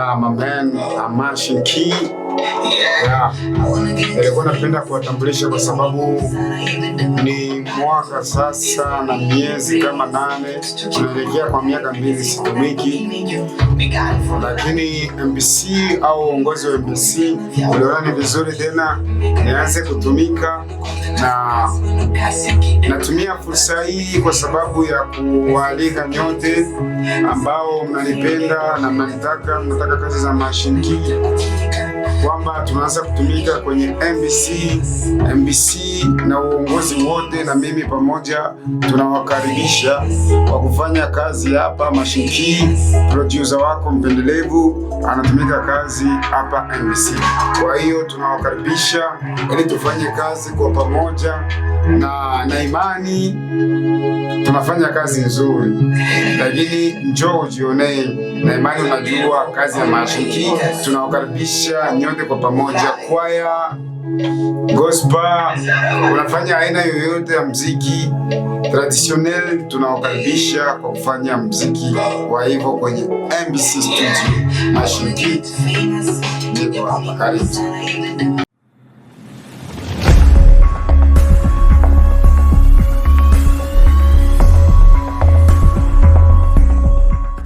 Yeah, my man, Machine Key. Yeah. Nilikuwa napenda kuwatambulisha kwa sababu ni mwaka sasa na miezi kama 8, tunaelekea kwa miaka 2 situmiki, lakini MBC au uongozi wa MBC uliona ni vizuri tena nianze kutumika, na natumia fursa hii kwa sababu ya kuwaalika nyote ambao mnanipenda na mnataka kazi za Machine Key kwamba tunaanza kutumika kwenye MBC na uongozi wote, na mimi pamoja tunawakaribisha kwa kufanya kazi hapa. Machine Key, producer wako mpendelevu, anatumika kazi hapa MBC. Kwa hiyo tunawakaribisha ili tufanye kazi kwa pamoja, na imani tunafanya kazi nzuri, lakini njoo ujionee, na imani unajua kazi ya Machine Key. Tunawakaribisha nyote kwa pamoja, kwaya, gospel, unafanya aina yoyote ya muziki traditionnel, tunawakaribisha kwa kufanya muziki wa hivyo kwenye MBC studio. Machine Key niko hapa, karibu.